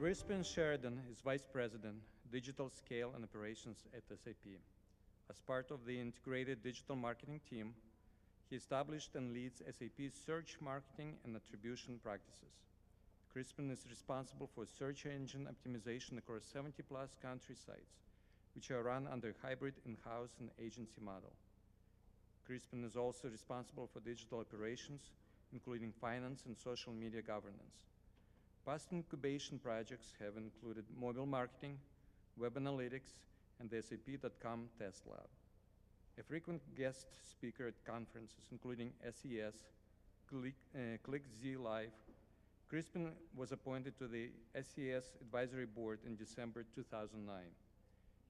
Crispin Sheridan is Vice President, Digital Scale and Operations at SAP. As part of the integrated digital marketing team, he established and leads SAP's search marketing and attribution practices. Crispin is responsible for search engine optimization across 70-plus country sites, which are run under a hybrid in-house and agency model. Crispin is also responsible for digital operations, including finance and social media governance. Past incubation projects have included mobile marketing, web analytics, and the SAP.com test lab. A frequent guest speaker at conferences, including SES, ClickZ Live, Crispin was appointed to the SES Advisory Board in December 2009.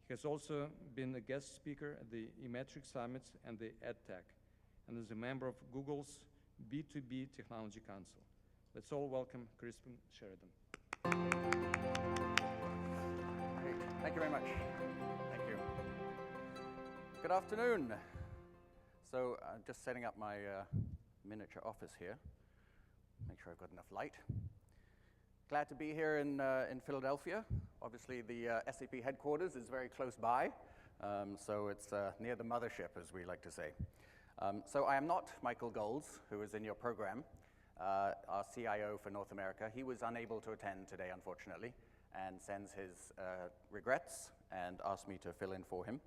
He has also been a guest speaker at the eMetric Summits and the EdTech, and is a member of Google's B2B Technology Council. Let's all welcome Crispin Sheridan. Great. Thank you very much. Thank you. Good afternoon. So I'm just setting up my miniature office here. Make sure I've got enough light. Glad to be here in Philadelphia. Obviously, the SAP headquarters is very close by, so it's near the mothership, as we like to say. So I am not Michael Golds, who is in your program, our CIO for North America. He was unable to attend today, unfortunately, and sends his regrets and asked me to fill in for him.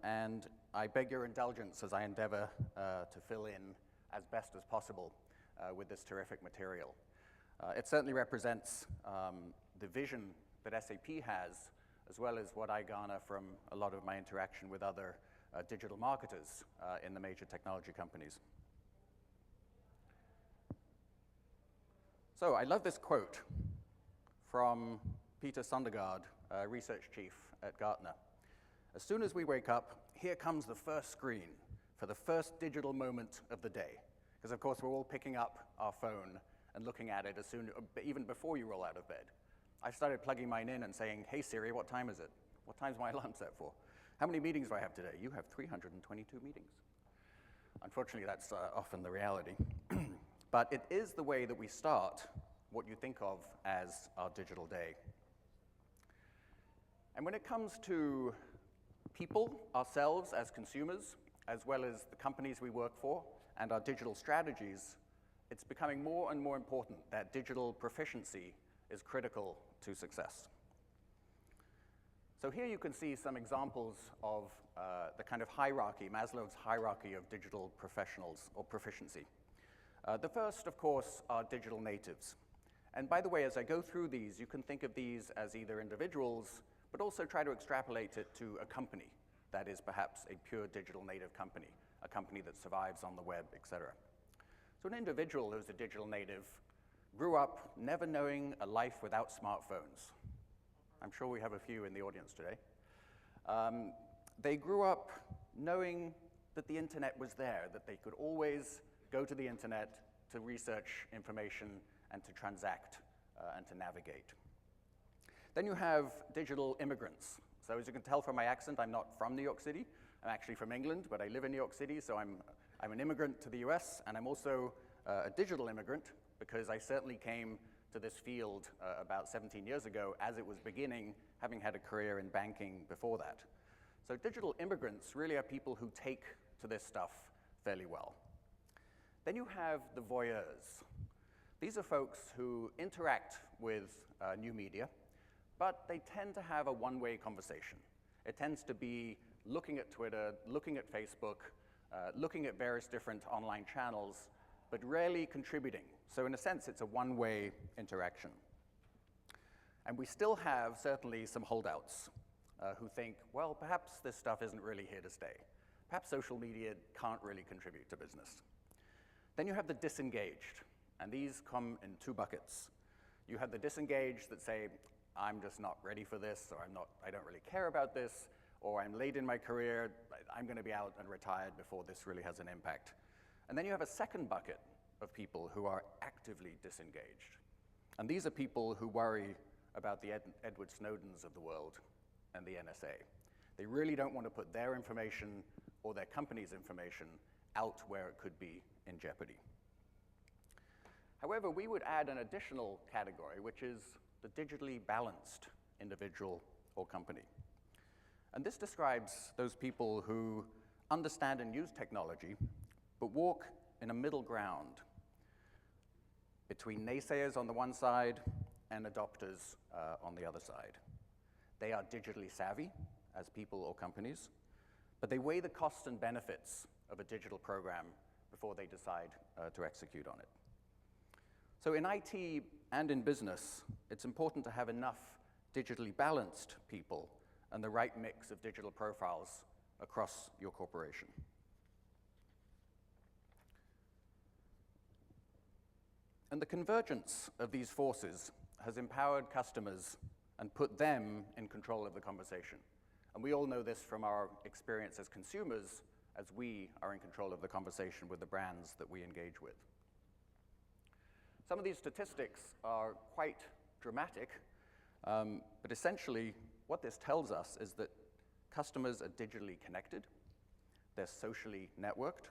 And I beg your indulgence as I endeavor to fill in as best as possible with this terrific material. It certainly represents the vision that SAP has, as well as what I garner from a lot of my interaction with other digital marketers in the major technology companies. So I love this quote from Peter Sundergaard, research chief at Gartner. As soon as we wake up, here comes the first screen for the first digital moment of the day. Because of course we're all picking up our phone and looking at it as soon, even before you roll out of bed. I started plugging mine in and saying, hey Siri, what time is it? What time's my alarm set for? How many meetings do I have today? You have 322 meetings. Unfortunately, that's often the reality. But it is the way that we start what you think of as our digital day. And when it comes to people, ourselves as consumers, as well as the companies we work for, and our digital strategies, it's becoming more and more important that digital proficiency is critical to success. So here you can see some examples of the kind of hierarchy, Maslow's hierarchy of digital professionals or proficiency. The first, of course, are digital natives. And by the way, as I go through these, you can think of these as either individuals, but also try to extrapolate it to a company that is perhaps a pure digital native company, a company that survives on the web, etc. So an individual who's a digital native grew up never knowing a life without smartphones. I'm sure we have a few in the audience today. They grew up knowing that the internet was there, that they could always go to the internet to research information and to transact and to navigate. Then you have digital immigrants. So as you can tell from my accent, I'm not from New York City. I'm actually from England, but I live in New York City, so I'm an immigrant to the US, and I'm also a digital immigrant because I certainly came to this field about 17 years ago as it was beginning, having had a career in banking before that. So digital immigrants really are people who take to this stuff fairly well. Then you have the voyeurs. These are folks who interact with new media, but they tend to have a one-way conversation. It tends to be looking at Twitter, looking at Facebook, looking at various different online channels, but rarely contributing. So in a sense, it's a one-way interaction. And we still have certainly some holdouts who think, well, perhaps this stuff isn't really here to stay. Perhaps social media can't really contribute to business. Then you have the disengaged, and these come in two buckets. You have the disengaged that say, I'm just not ready for this, or I don't really care about this, or I'm late in my career, I'm going to be out and retired before this really has an impact. And then you have a second bucket of people who are actively disengaged. And these are people who worry about the Edward Snowdens of the world and the NSA. They really don't want to put their information or their company's information out where it could be in jeopardy. However, we would add an additional category, which is the digitally balanced individual or company. And this describes those people who understand and use technology, but walk in a middle ground between naysayers on the one side and adopters on the other side. They are digitally savvy as people or companies, but they weigh the costs and benefits of a digital program before they decide to execute on it. So in IT and in business, it's important to have enough digitally balanced people and the right mix of digital profiles across your corporation. And the convergence of these forces has empowered customers and put them in control of the conversation. And we all know this from our experience as consumers, as we are in control of the conversation with the brands that we engage with. Some of these statistics are quite dramatic, but essentially what this tells us is that customers are digitally connected, they're socially networked,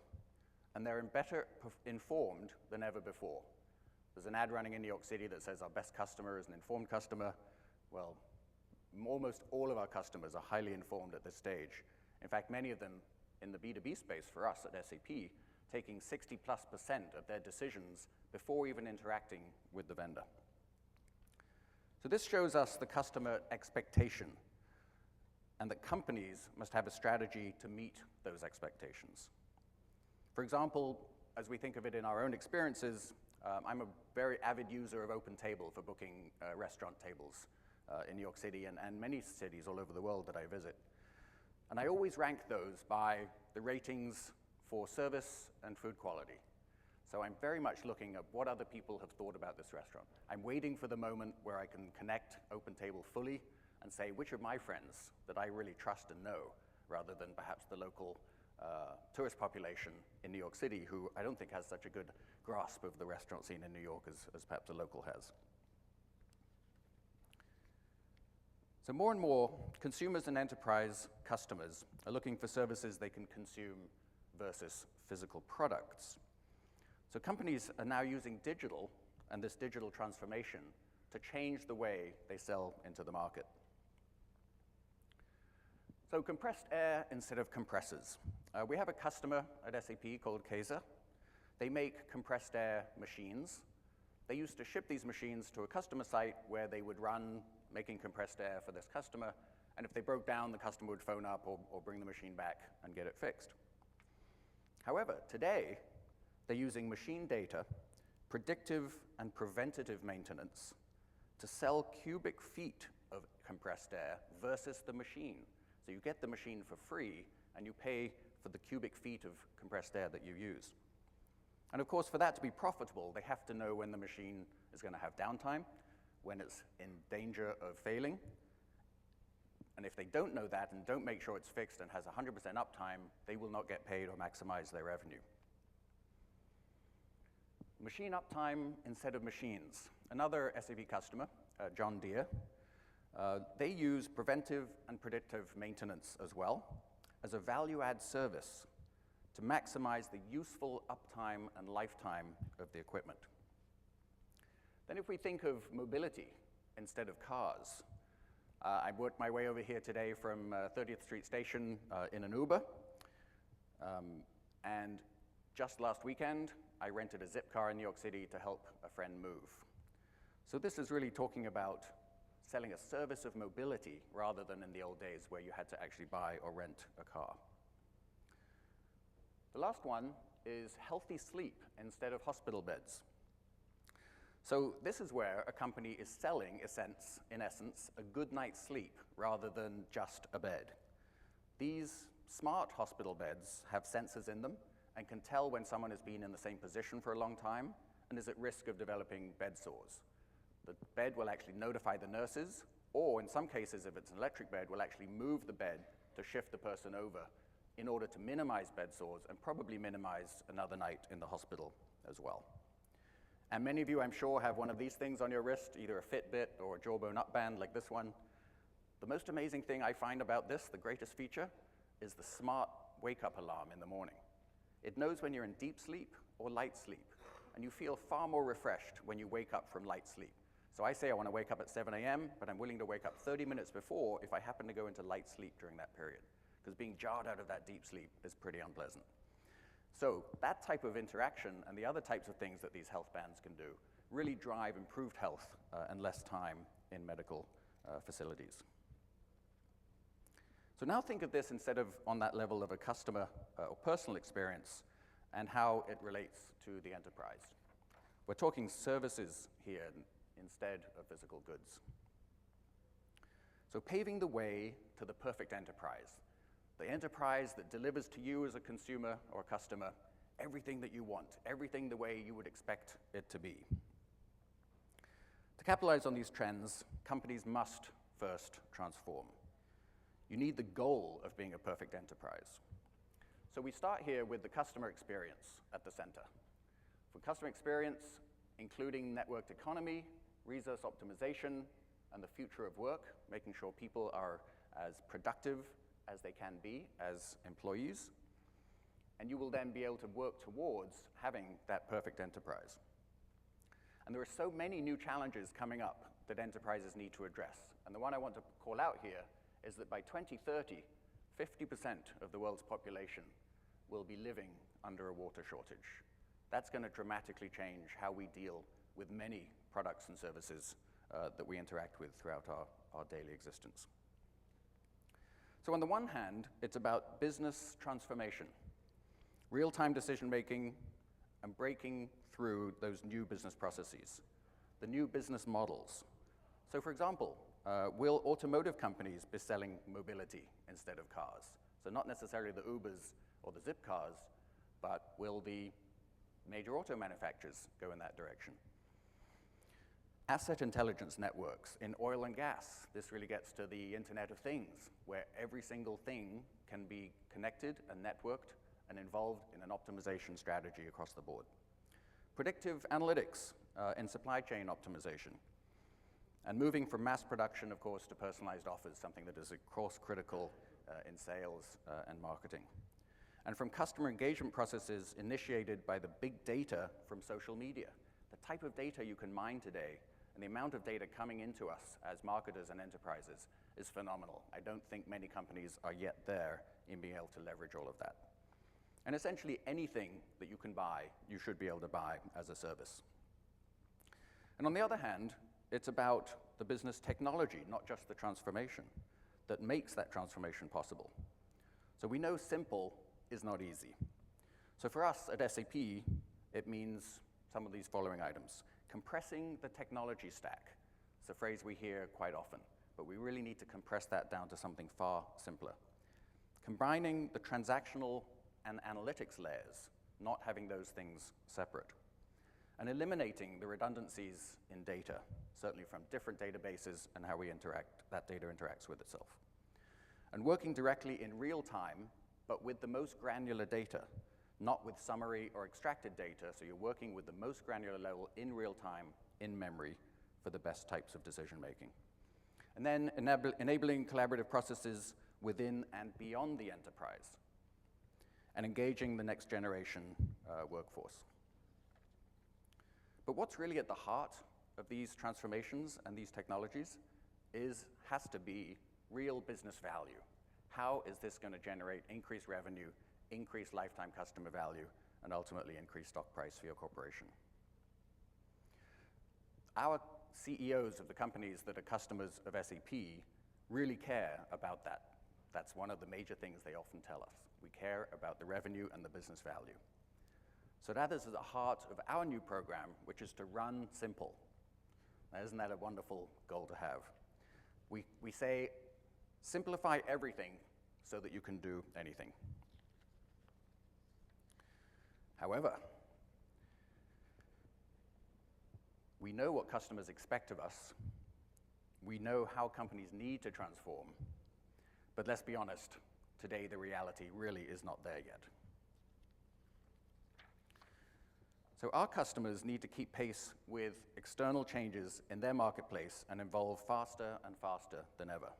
and they're better informed than ever before. There's an ad running in New York City that says our best customer is an informed customer. Well, almost all of our customers are highly informed at this stage. In fact, many of them in the B2B space for us at SAP, taking 60+% of their decisions before even interacting with the vendor. So this shows us the customer expectation, and that companies must have a strategy to meet those expectations. For example, as we think of it in our own experiences, I'm a very avid user of OpenTable for booking restaurant tables in New York City and many cities all over the world that I visit. And I always rank those by the ratings for service and food quality. So I'm very much looking at what other people have thought about this restaurant. I'm waiting for the moment where I can connect OpenTable fully and say which of my friends that I really trust and know, rather than perhaps the local tourist population in New York City, who I don't think has such a good grasp of the restaurant scene in New York as perhaps a local has. So more and more, consumers and enterprise customers are looking for services they can consume versus physical products. So companies are now using digital and this digital transformation to change the way they sell into the market. So compressed air instead of compressors. We have a customer at SAP called Kaiser. They make compressed air machines. They used to ship these machines to a customer site where they would run making compressed air for this customer, and if they broke down, the customer would phone up or bring the machine back and get it fixed. However, today, they're using machine data, predictive and preventative maintenance to sell cubic feet of compressed air versus the machine. So you get the machine for free, and you pay for the cubic feet of compressed air that you use. And of course, for that to be profitable, they have to know when the machine is going to have downtime, when it's in danger of failing. And if they don't know that and don't make sure it's fixed and has 100% uptime, they will not get paid or maximize their revenue. Machine uptime instead of machines. Another SAP customer, John Deere, they use preventive and predictive maintenance as well as a value-add service to maximize the useful uptime and lifetime of the equipment. Then if we think of mobility instead of cars, I worked my way over here today from 30th Street Station in an Uber, and just last weekend, I rented a zip car in New York City to help a friend move. So this is really talking about selling a service of mobility rather than in the old days where you had to actually buy or rent a car. The last one is healthy sleep instead of hospital beds. So this is where a company is selling, in essence, a good night's sleep rather than just a bed. These smart hospital beds have sensors in them and can tell when someone has been in the same position for a long time and is at risk of developing bed sores. The bed will actually notify the nurses, or in some cases, if it's an electric bed, will actually move the bed to shift the person over in order to minimize bed sores and probably minimize another night in the hospital as well. And many of you, I'm sure, have one of these things on your wrist, either a Fitbit or a Jawbone Up band like this one. The most amazing thing I find about this, the greatest feature, is the smart wake-up alarm in the morning. It knows when you're in deep sleep or light sleep, and you feel far more refreshed when you wake up from light sleep. So I say I want to wake up at 7 a.m., but I'm willing to wake up 30 minutes before if I happen to go into light sleep during that period, because being jarred out of that deep sleep is pretty unpleasant. So that type of interaction and the other types of things that these health bands can do really drive improved health and less time in medical facilities. So now think of this instead of on that level of a customer or personal experience and how it relates to the enterprise. We're talking services here instead of physical goods. So paving the way to the perfect enterprise, the enterprise that delivers to you as a consumer or customer everything that you want, everything the way you would expect it to be. To capitalize on these trends, companies must first transform. You need the goal of being a perfect enterprise. So we start here with the customer experience at the center. For customer experience, including networked economy, resource optimization, and the future of work, making sure people are as productive as they can be as employees. And you will then be able to work towards having that perfect enterprise. And there are so many new challenges coming up that enterprises need to address. And the one I want to call out here is that by 2030, 50% of the world's population will be living under a water shortage. That's going to dramatically change how we deal with many products and services that we interact with throughout our daily existence. So on the one hand, it's about business transformation, real-time decision-making, and breaking through those new business processes, the new business models. So for example, will automotive companies be selling mobility instead of cars? So not necessarily the Ubers or the Zip cars, but will the major auto manufacturers go in that direction? Asset intelligence networks in oil and gas. This really gets to the Internet of Things, where every single thing can be connected and networked and involved in an optimization strategy across the board. Predictive analytics in supply chain optimization. And moving from mass production, of course, to personalized offers, something that is, of course, critical in sales and marketing. And from customer engagement processes initiated by the big data from social media. The type of data you can mine today and the amount of data coming into us as marketers and enterprises is phenomenal. I don't think many companies are yet there in being able to leverage all of that. And essentially anything that you can buy, you should be able to buy as a service. And on the other hand, it's about the business technology, not just the transformation, that makes that transformation possible. So we know simple is not easy. So for us at SAP, it means some of these following items. Compressing the technology stack. It's a phrase we hear quite often, but we really need to compress that down to something far simpler. Combining the transactional and analytics layers, not having those things separate. And eliminating the redundancies in data, certainly from different databases and how we interact, that data interacts with itself. And working directly in real time, but with the most granular data, not with summary or extracted data, so you're working with the most granular level in real time, in memory, for the best types of decision making. And then enabling collaborative processes within and beyond the enterprise, and engaging the next generation workforce. But what's really at the heart of these transformations and these technologies has to be real business value. How is this going to generate increased revenue, increased lifetime customer value, and ultimately increased stock price for your corporation? Our CEOs of the companies that are customers of SAP really care about that. That's one of the major things they often tell us. We care about the revenue and the business value. So that is at the heart of our new program, which is to run simple. Now, isn't that a wonderful goal to have? We say, simplify everything so that you can do anything. However, we know what customers expect of us. We know how companies need to transform. But let's be honest, today the reality really is not there yet. So our customers need to keep pace with external changes in their marketplace and evolve faster and faster than ever.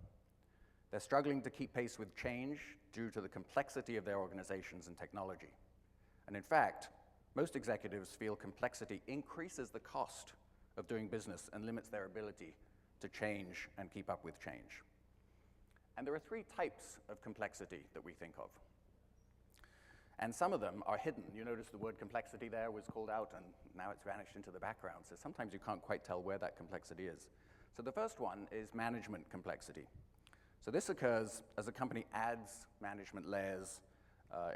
They're struggling to keep pace with change due to the complexity of their organizations and technology. And in fact, most executives feel complexity increases the cost of doing business and limits their ability to change and keep up with change. And there are three types of complexity that we think of. And some of them are hidden. You notice the word complexity there was called out, and now it's vanished into the background. So sometimes you can't quite tell where that complexity is. So the first one is management complexity. So this occurs as a company adds management layers.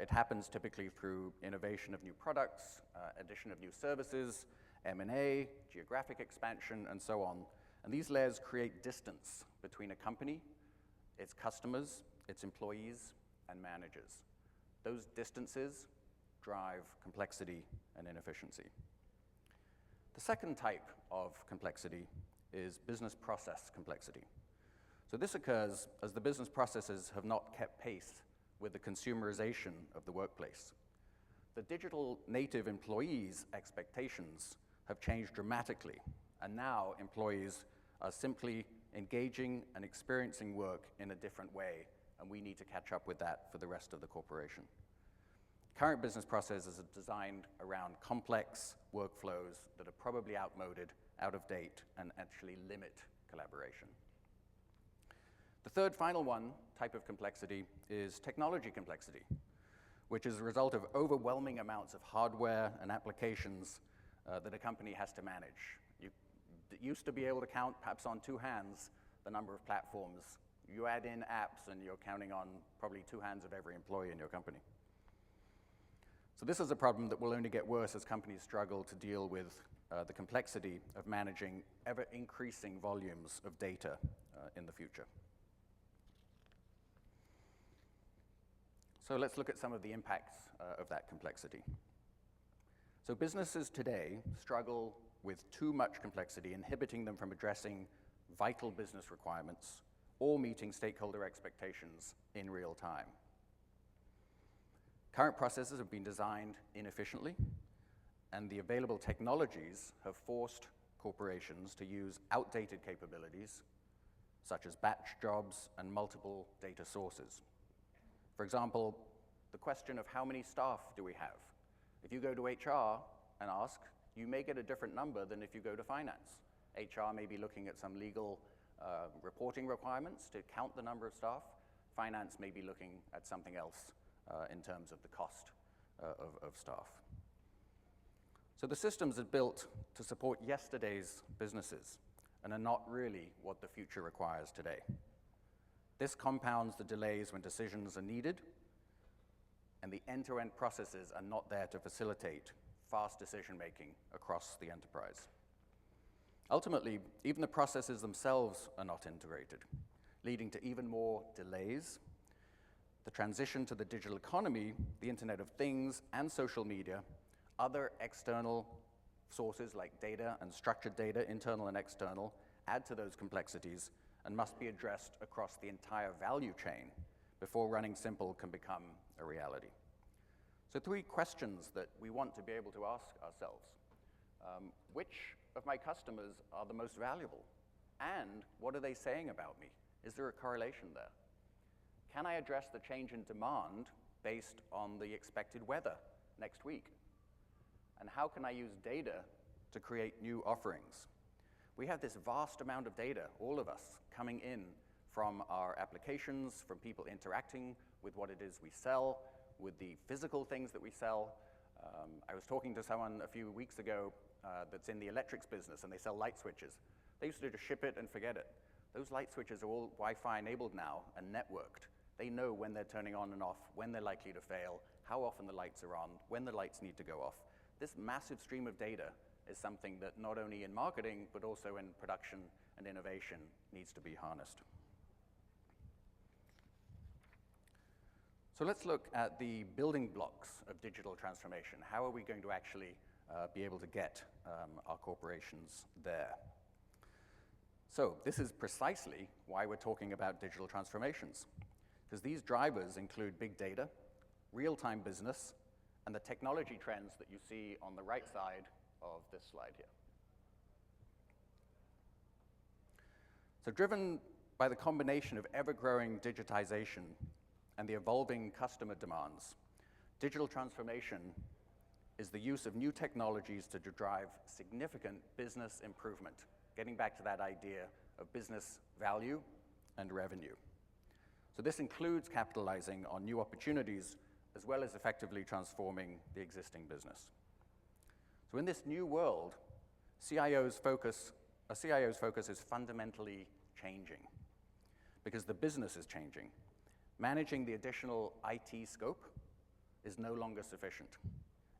It happens typically through innovation of new products, addition of new services, M&A, geographic expansion, and so on. And these layers create distance between a company, its customers, its employees, and managers. Those distances drive complexity and inefficiency. The second type of complexity is business process complexity. So this occurs as the business processes have not kept pace with the consumerization of the workplace. The digital native employees' expectations have changed dramatically, and now employees are simply engaging and experiencing work in a different way, and we need to catch up with that for the rest of the corporation. Current business processes are designed around complex workflows that are probably outmoded, out of date, and actually limit collaboration. The third final type of complexity is technology complexity, which is a result of overwhelming amounts of hardware and applications that a company has to manage. You used to be able to count, perhaps on two hands, the number of platforms. You add in apps, and you're counting on probably two hands of every employee in your company. So this is a problem that will only get worse as companies struggle to deal with the complexity of managing ever-increasing volumes of data in the future. So let's look at some of the impacts of that complexity. So businesses today struggle with too much complexity, inhibiting them from addressing vital business requirements or meeting stakeholder expectations in real time. Current processes have been designed inefficiently, and the available technologies have forced corporations to use outdated capabilities, such as batch jobs and multiple data sources. For example, the question of how many staff do we have? If you go to HR and ask, you may get a different number than if you go to finance. HR may be looking at some legal reporting requirements to count the number of staff. Finance may be looking at something else in terms of the cost of staff. So the systems are built to support yesterday's businesses and are not really what the future requires today. This compounds the delays when decisions are needed, and the end-to-end processes are not there to facilitate fast decision-making across the enterprise. Ultimately, even the processes themselves are not integrated, leading to even more delays. The transition to the digital economy, the Internet of Things, and social media, other external sources like data and structured data, internal and external, add to those complexities and must be addressed across the entire value chain before running simple can become a reality. So three questions that we want to be able to ask ourselves. Which of my customers are the most valuable? And what are they saying about me? Is there a correlation there? Can I address the change in demand based on the expected weather next week? And how can I use data to create new offerings? We have this vast amount of data, all of us, coming in from our applications, from people interacting with what it is we sell, with the physical things that we sell. I was talking to someone a few weeks ago that's in the electrics business, and they sell light switches. They used to just ship it and forget it. Those light switches are all Wi-Fi enabled now and networked. They know when they're turning on and off, when they're likely to fail, how often the lights are on, when the lights need to go off. This massive stream of data is something that not only in marketing, but also in production and innovation needs to be harnessed. So let's look at the building blocks of digital transformation. How are we going to actually be able to get our corporations there? So this is precisely why we're talking about digital transformations, because these drivers include big data, real-time business, and the technology trends that you see on the right side of this slide here. So driven by the combination of ever-growing digitization and the evolving customer demands, digital transformation is the use of new technologies to drive significant business improvement, getting back to that idea of business value and revenue. So this includes capitalizing on new opportunities as well as effectively transforming the existing business. So in this new world, a CIO's focus is fundamentally changing because the business is changing. Managing the additional IT scope is no longer sufficient.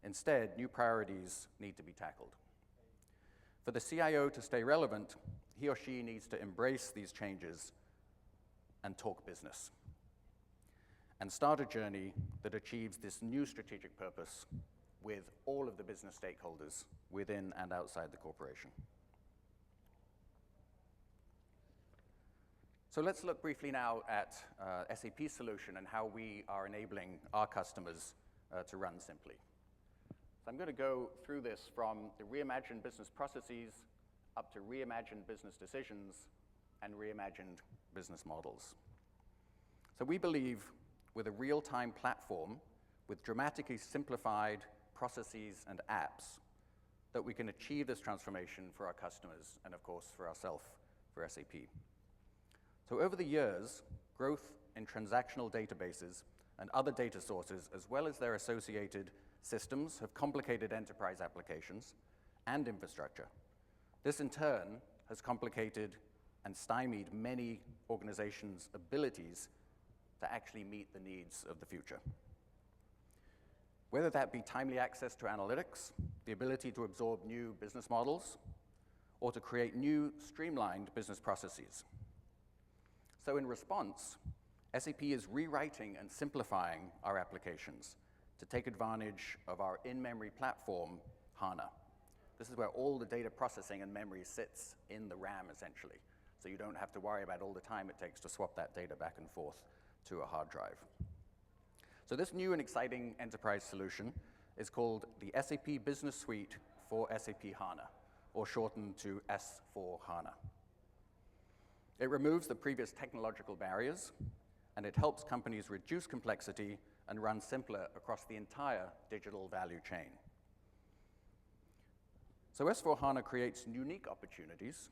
Instead, new priorities need to be tackled. For the CIO to stay relevant, he or she needs to embrace these changes and talk business, and start a journey that achieves this new strategic purpose with all of the business stakeholders within and outside the corporation. So let's look briefly now at SAP's solution and how we are enabling our customers to run simply. So I'm going to go through this from the reimagined business processes up to reimagined business decisions and reimagined business models. So we believe with a real-time platform with dramatically simplified processes and apps that we can achieve this transformation for our customers and, of course, for ourselves, for SAP. So over the years, growth in transactional databases and other data sources, as well as their associated systems, have complicated enterprise applications and infrastructure. This, in turn, has complicated and stymied many organizations' abilities to actually meet the needs of the future. Whether that be timely access to analytics, the ability to absorb new business models, or to create new streamlined business processes. So in response, SAP is rewriting and simplifying our applications to take advantage of our in-memory platform, HANA. This is where all the data processing and memory sits in the RAM, essentially. So you don't have to worry about all the time it takes to swap that data back and forth to a hard drive. So this new and exciting enterprise solution is called the SAP Business Suite for SAP HANA, or shortened to S/4HANA. It removes the previous technological barriers, and it helps companies reduce complexity and run simpler across the entire digital value chain. So S/4HANA creates unique opportunities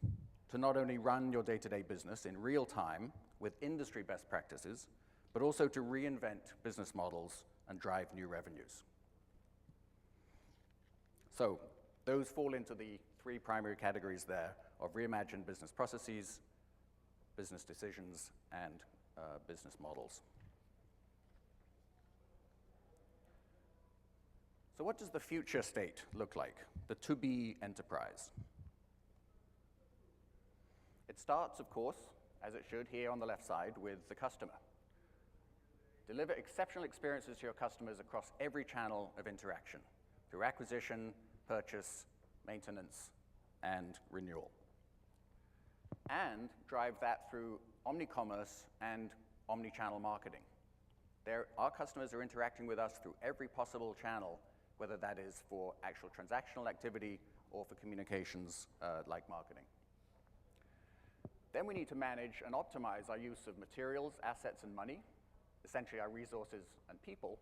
to not only run your day-to-day business in real time with industry best practices, but also to reinvent business models and drive new revenues. So those fall into the three primary categories there of reimagined business processes, business decisions, and business models. So what does the future state look like, the to-be enterprise? It starts, of course, as it should here on the left side, with the customer. Deliver exceptional experiences to your customers across every channel of interaction, through acquisition, purchase, maintenance, and renewal. And drive that through omnicommerce and omnichannel marketing. Our customers are interacting with us through every possible channel, whether that is for actual transactional activity or for communications like marketing. Then we need to manage and optimize our use of materials, assets, and money, essentially our resources and people,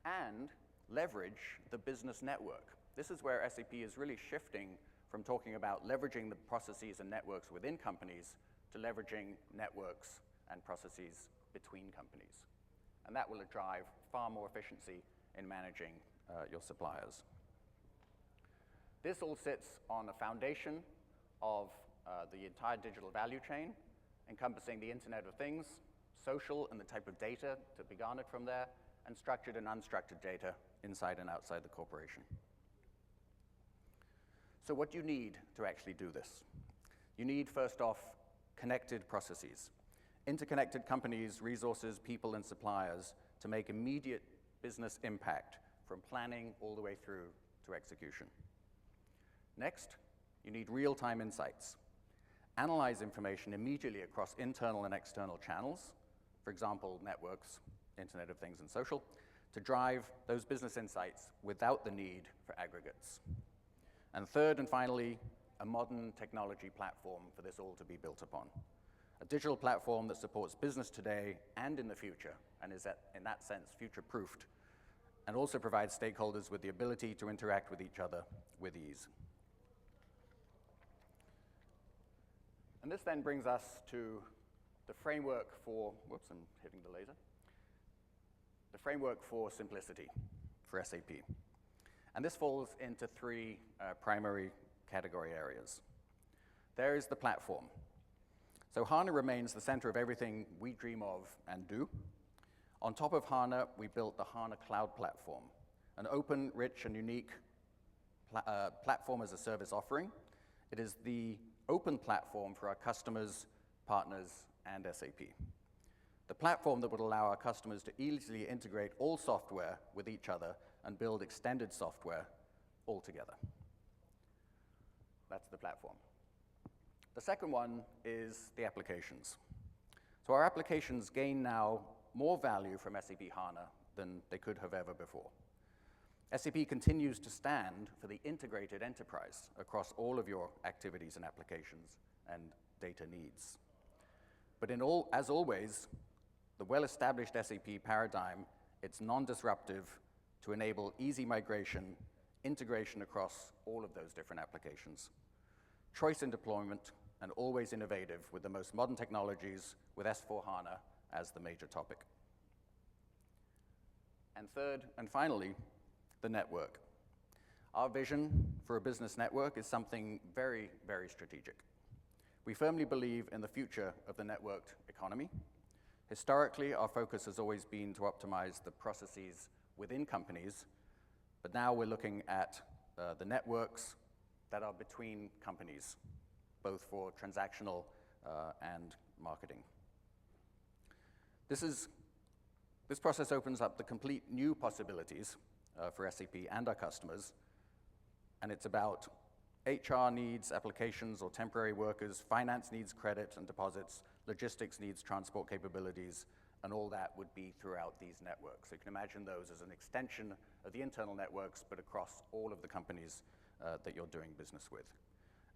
and leverage the business network. This is where SAP is really shifting from talking about leveraging the processes and networks within companies to leveraging networks and processes between companies. And that will drive far more efficiency in managing your suppliers. This all sits on a foundation of the entire digital value chain, encompassing the Internet of Things, social and the type of data to be garnered from there, and structured and unstructured data inside and outside the corporation. So what do you need to actually do this? You need, first off, connected processes. Interconnected companies, resources, people, and suppliers to make immediate business impact from planning all the way through to execution. Next, you need real-time insights. Analyze information immediately across internal and external channels, for example, networks, Internet of Things, and social, to drive those business insights without the need for aggregates. And third and finally, a modern technology platform for this all to be built upon. A digital platform that supports business today and in the future, and is in that sense future-proofed, and also provides stakeholders with the ability to interact with each other with ease. And this then brings us to the framework for, whoops, I'm hitting the laser. The framework for simplicity for SAP. And this falls into three primary category areas. There is the platform. So HANA remains the center of everything we dream of and do. On top of HANA, we built the HANA Cloud Platform, an open, rich, and unique platform as a service offering. It is the open platform for our customers, partners, and SAP. The platform that would allow our customers to easily integrate all software with each other and build extended software all together. That's the platform. The second one is the applications. So our applications gain now more value from SAP HANA than they could have ever before. SAP continues to stand for the integrated enterprise across all of your activities and applications and data needs. But as always, the well-established SAP paradigm, it's non-disruptive to enable easy migration, integration across all of those different applications, choice in deployment, and always innovative with the most modern technologies with S/4HANA as the major topic. And third, and finally, the network. Our vision for a business network is something very, very strategic. We firmly believe in the future of the networked economy. Historically, our focus has always been to optimize the processes within companies, but now we're looking at the networks that are between companies, both for transactional and marketing. This process opens up the complete new possibilities for SAP and our customers, and it's about HR needs applications or temporary workers, finance needs credit and deposits, logistics needs transport capabilities, and all that would be throughout these networks. So you can imagine those as an extension of the internal networks, but across all of the companies that you're doing business with.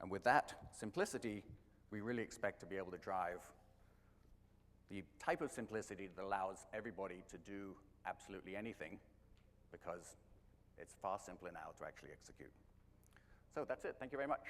And with that simplicity, we really expect to be able to drive the type of simplicity that allows everybody to do absolutely anything, because it's far simpler now to actually execute. So that's it. Thank you very much.